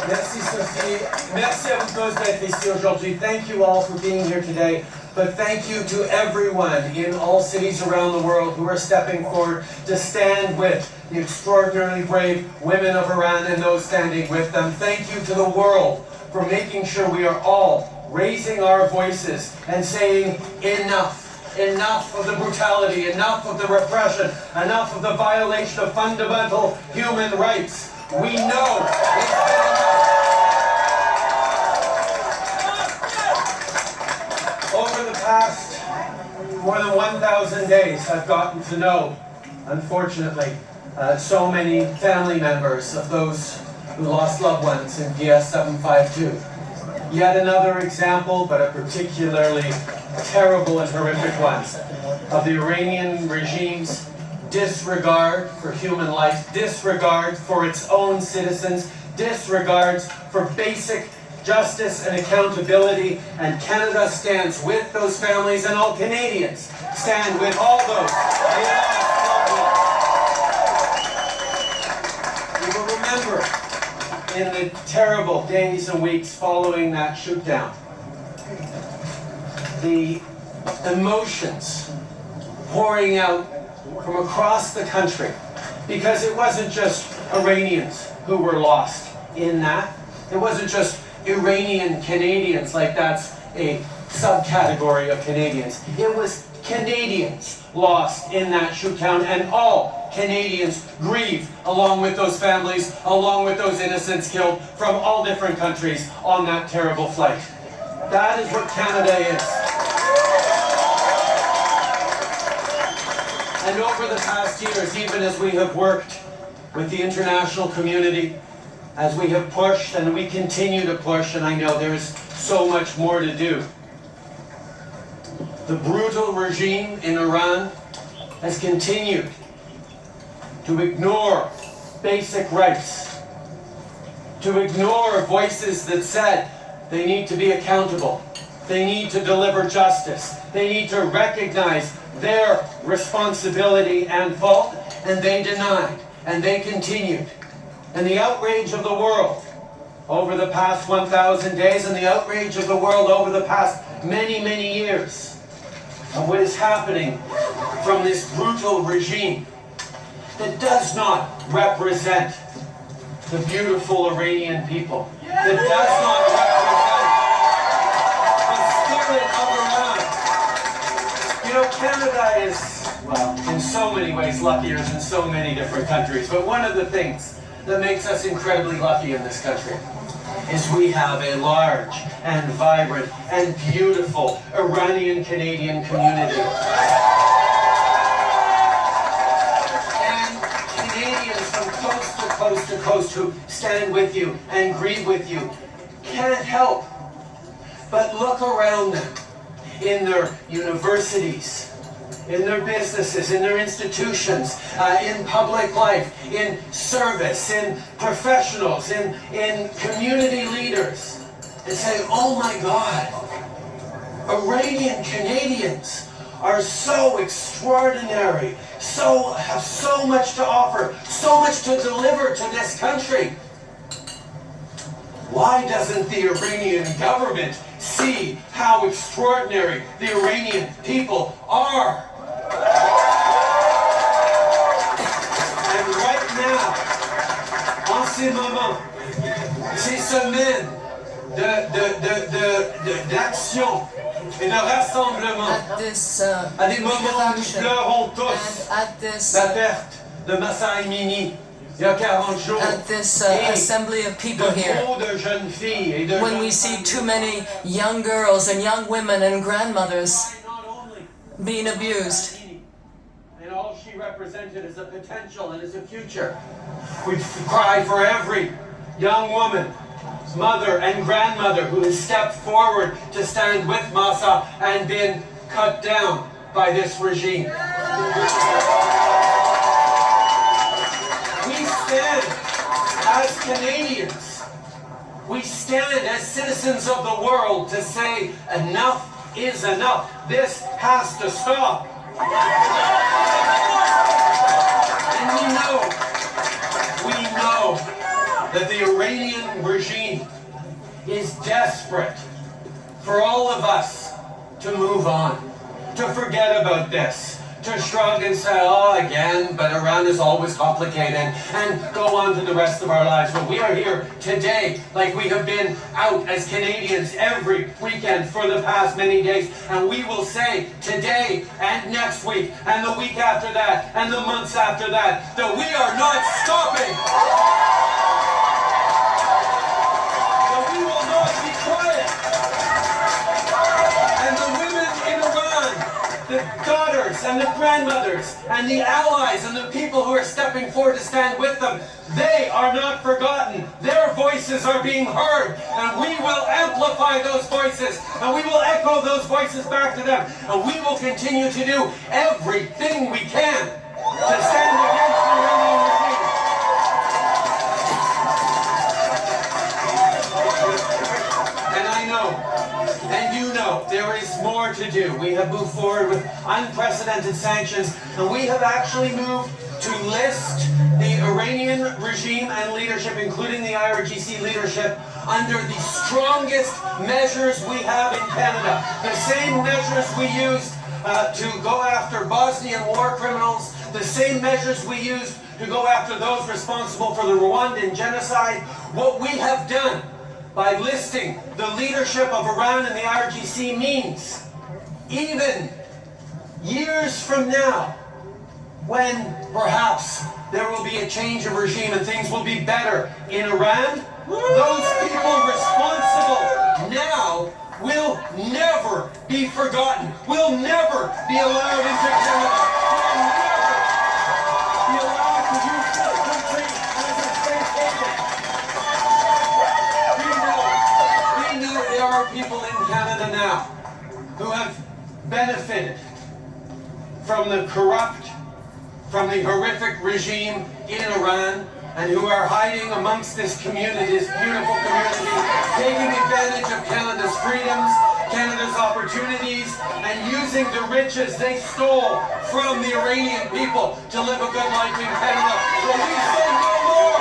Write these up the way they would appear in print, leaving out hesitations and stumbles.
Merci Sophie. Merci à vous tous d'être ici aujourd'hui. Thank you all for being here today. But thank you to everyone in all cities around the world who are stepping forward to stand with the extraordinarily brave women of Iran and those standing with them. Thank you to the world for making sure we are all raising our voices and saying enough. Enough of the brutality, enough of the repression, enough of the violation of fundamental human rights. We know it's been enough. Over the past more than 1,000 days, I've gotten to know, unfortunately, so many family members of those who lost loved ones in PS 752. Yet another example, but a particularly terrible and horrific one, of the Iranian regime's disregard for human life, disregard for its own citizens, disregard for basic justice and accountability, and Canada stands with those families, and all Canadians stand with all those. You will remember in the terrible days and weeks following that shootdown, the emotions pouring out from across the country, because it wasn't just Iranians who were lost in that. It wasn't just Iranian Canadians, like that's a subcategory of Canadians. It was Canadians lost in that shootdown, and all Canadians grieve along with those families, along with those innocents killed from all different countries on that terrible flight. That is what Canada is. And over the past years, even as we have worked with the international community, as we have pushed and we continue to push, and I know there's so much more to do, the brutal regime in Iran has continued to ignore basic rights, to ignore voices that said they need to be accountable, they need to deliver justice, they need to recognize their responsibility and fault, and they denied, and they continued. And the outrage of the world over the past 1,000 days, and the outrage of the world over the past many, many years of what is happening from this brutal regime that does not represent the beautiful Iranian people, that does not represent the spirit of Iran. You know, Canada is, well, in so many ways luckier than so many different countries, but one of the things that makes us incredibly lucky in this country is we have a large and vibrant and beautiful Iranian Canadian community. And Canadians from coast to coast to coast who stand with you and grieve with you can't help but look around them in their universities, in their businesses, in their institutions, in public life, in service, in professionals, in community leaders, and say, oh my God, Iranian Canadians are so extraordinary, have so much to offer, so much to deliver to this country. Why doesn't the Iranian government see how extraordinary the Iranian people are? And right now, en ces moments, ces semaines d'action et de rassemblement, à des moments où nous pleurons tous la perte de Massa Amini, il y a 40 jours, at this assembly of people here, when we see too many young girls and young women and grandmothers being abused. And all she represented is a potential and is a future. We cry for every young woman, mother and grandmother who has stepped forward to stand with Massa and been cut down by this regime. We stand as Canadians. We stand as citizens of the world to say enough is enough. This has to stop. And we know that the Iranian regime is desperate for all of us to move on, to forget about this, to shrug and say, oh, again, but Iran is always complicated, and go on to the rest of our lives. But we are here today, like we have been out as Canadians every weekend for the past many days, and we will say today and next week and the week after that and the months after that we are not stopping. That we will not be quiet. And the women in Iran, the daughters and the grandmothers and the allies and the people who are stepping forward to stand with them, they are not forgotten. Their voices are being heard, and we will amplify those voices, and we will echo those voices back to them, and we will continue to do everything we can to stand against the Iranian regime. And I know, and you know, there is more to do. We have moved forward with unprecedented sanctions, and we have actually moved to list the Iranian regime and leadership, including the IRGC leadership, under the strongest measures we have in Canada. The same measures we used to go after Bosnian war criminals, the same measures we used to go after those responsible for the Rwandan genocide. What we have done by listing the leadership of Iran and the IRGC means even years from now, when perhaps there will be a change of regime and things will be better in Iran, those people responsible now will never be forgotten, will never be allowed into Canada, will never be allowed to use this country as a safe haven. We know there are people in Canada now who have benefited from the corrupt, from the horrific regime in Iran, and who are hiding amongst this community, this beautiful community, taking advantage of Canada's freedoms, Canada's opportunities, and using the riches they stole from the Iranian people to live a good life in Canada. But we say no more!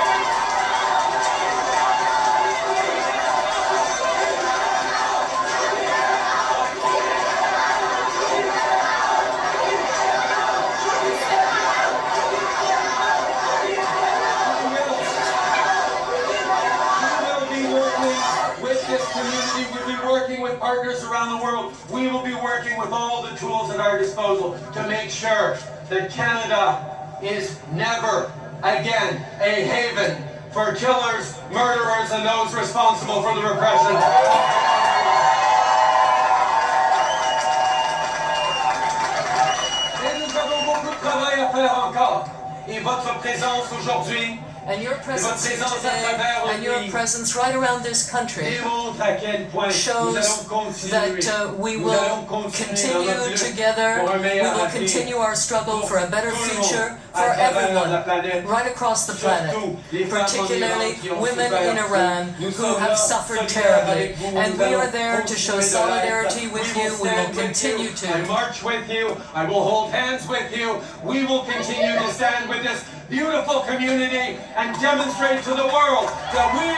With partners around the world, we will be working with all the tools at our disposal to make sure that Canada is never again a haven for killers, murderers, and those responsible for the repression. Et nous avons beaucoup de travail à faire encore. Et votre présence aujourd'hui, and your presence here today, and your presence right around this country shows that we will continue together, we will continue our struggle for a better future for everyone, right across the planet, particularly women in Iran who have suffered terribly. And we are there to show solidarity with you. We will continue to. I march with you. I will hold hands with you. We will continue to stand with this beautiful community and demonstrate to the world that we